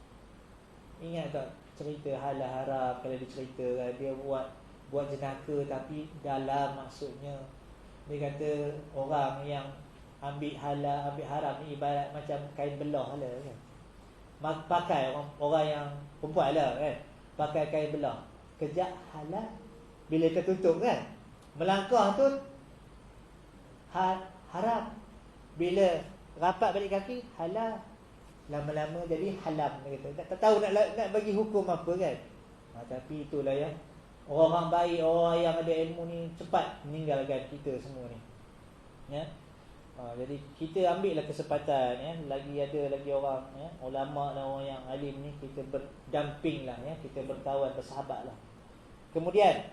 Ingat tak cerita halal haram? Kalau dia cerita dia buat jenaka tapi dalam maksudnya. Dia kata orang yang ambil halal, ambil haram ni ibarat macam kain belah lah kan. Pakai orang yang perempuan lah kan, pakai kain belah, kejap halal, bila tertutup kan, melangkah tu haram, bila rapat balik kaki halal, lama-lama jadi halam. Dia kata tak tahu nak bagi hukum apa kan. Tapi itulah orang-orang baik, orang yang ada ilmu ni cepat meninggalkan kita semua ni. Jadi kita ambil lah kesempatan ya, lagi orang ya, ulama dan orang yang alim ni, kita berdamping lah ya, kita berkawan, bersahabat lah. Kemudian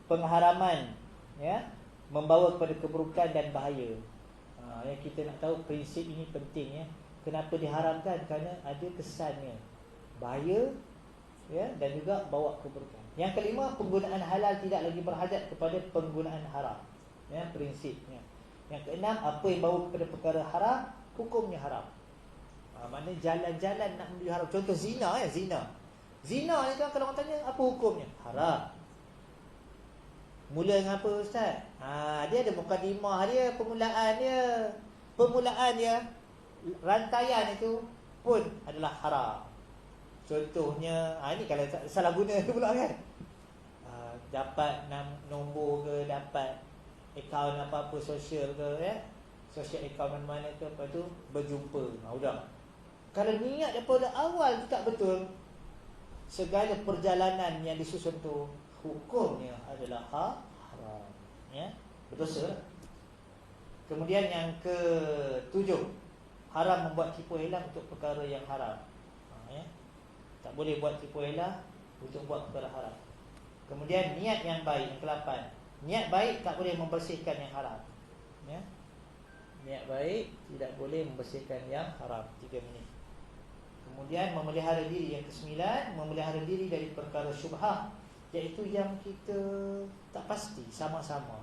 pengharaman ya, membawa kepada keburukan dan bahaya. Ya, kita nak tahu prinsip ini penting ya. Kenapa diharamkan? Kerana ada kesannya bahaya ya, dan juga bawa keburukan. Yang kelima, penggunaan halal tidak lagi berhajat kepada penggunaan haram. Ya, prinsipnya. Yang keenam, apa yang bawa kepada perkara haram, hukumnya haram. Maknanya jalan-jalan nak menuju haram. Contoh zina ya, zina. Zina ni kan kalau orang tanya apa hukumnya? Haram. Mula dengan apa ustaz? Dia ada mukadimah dia, permulaan dia, rantaian itu pun adalah haram. Contohnya, ini kalau salah guna tu pula kan. Dapat nombor ke, dapat akaun apa-apa sosial ke ya. Sosial akaun mana-mana ke, lepas tu berjumpa. Udah. Kalau niat daripada awal tu tak betul, segala perjalanan yang disusun tu hukumnya adalah haram ya, berdosa. Kemudian yang ke-7, haram membuat tipu helah untuk perkara yang haram ya. Tak boleh buat tipu helah untuk buat perkara haram. Kemudian niat yang baik, yang ke-8, niat baik tak boleh membersihkan yang haram ya. Niat baik tidak boleh membersihkan yang haram. 3 minit. Kemudian memelihara diri, yang ke-9, memelihara diri dari perkara syubhah, iaitu yang kita tak pasti, sama-sama.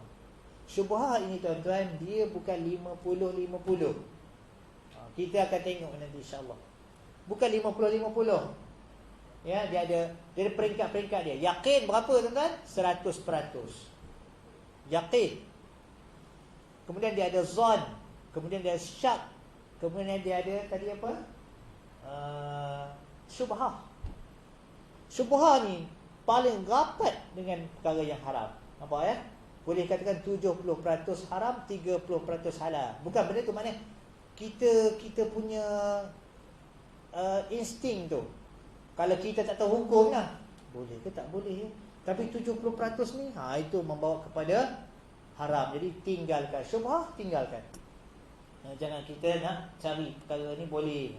Syubhah ini tuan-tuan, dia bukan 50-50. Kita akan tengok nanti insya-Allah. Bukan 50-50. Ya, dia ada peringkat-peringkat dia. Yakin berapa tuan-tuan? 100%. Yakin. Kemudian dia ada zon, kemudian dia ada syak, kemudian dia ada tadi apa? Syubhah. Syubhah ni paling rapat dengan perkara yang haram. Nampak ya? Boleh katakan 70% haram, 30% halal. Bukan benda tu maknanya kita punya insting tu. Kalau kita tak tahu hukum lah, boleh ke tak boleh ya? Tapi 70% ni itu membawa kepada haram. Jadi tinggalkan syubhah, tinggalkan. Jangan kita nak cari perkara ni boleh.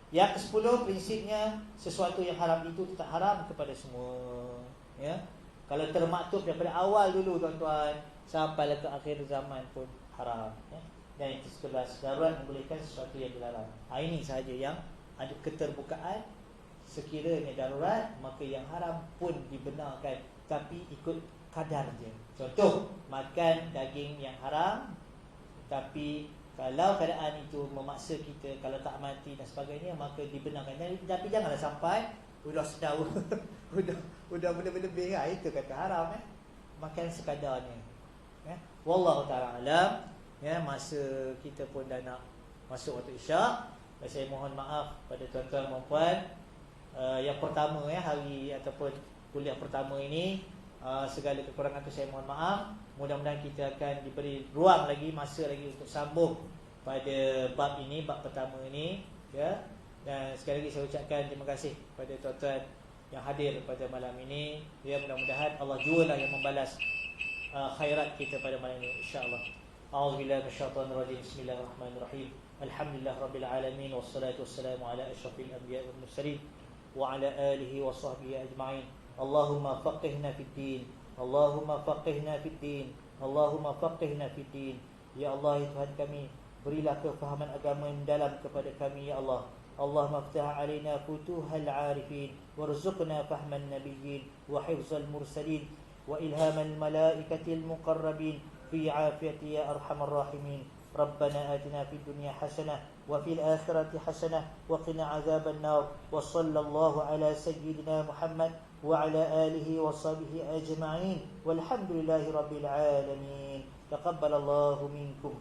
Yang ke-10, prinsipnya sesuatu yang haram itu tak haram kepada semua ya. Kalau termaktub daripada awal dulu tuan-tuan, sampai ke akhir zaman pun haram ya. Dan yang ke-11, darurat membolehkan sesuatu yang dilarang. Ini sahaja yang ada keterbukaan. Sekiranya darurat, maka yang haram pun dibenarkan, tapi ikut kadar je. Contoh, makan daging yang haram, tapi kalau keadaan itu memaksa kita, kalau tak mati dan sebagainya, maka dibenarkan. Tapi janganlah sampai udah sedar udah berlebih lah. Itu kata haram ya. Makan sekadarnya ya. Wallahu ta'ala alam ya. Masa kita pun dah nak masuk waktu isyak. Saya mohon maaf pada tuan-tuan dan puan. Yang pertama ya, hari ataupun kuliah pertama ini, segala kekurangan itu saya mohon maaf. Mudah-mudahan kita akan diberi ruang lagi, masa lagi untuk sambung pada bab ini, bab pertama ini ya. Dan sekali lagi saya ucapkan terima kasih kepada tuan-tuan yang hadir pada malam ini ya. Mudah-mudahan Allah jualah yang membalas khairat kita pada malam ini insya-Allah. A'udzubillahi minasyaitonirrajim. Bismillahirrahmanirrahim. Alhamdulillahirabbil alamin, wassalatu wassalamu ala asyrafil anbiya'i wal mursalin wa ala alihi wa sahbihi ajma'in. Allahumma faqihna fid din, Allahumma faqihna fid din, Allahumma faqihna fid din. Ya Allah, ya Tuhan kami, berilah kefahaman agama yang dalam kepada kami ya Allah. Allahumma ftah alaina futuhal arifin, warzuqna fahman nabiyyin, wa hifzal mursalin, wa ilhamal malaikatil muqarrabin, fi afiyati ya arhamar rahimin. Rabbana atina fid dunya hasanah wa fil akhirati hasanah wa qina azaban nar. Wa sallallahu ala sayyidina Muhammad wa ala alihi wa sahbihi ajma'in. Walhamdulillahi rabbil alamin. Taqabbalallahu minkum.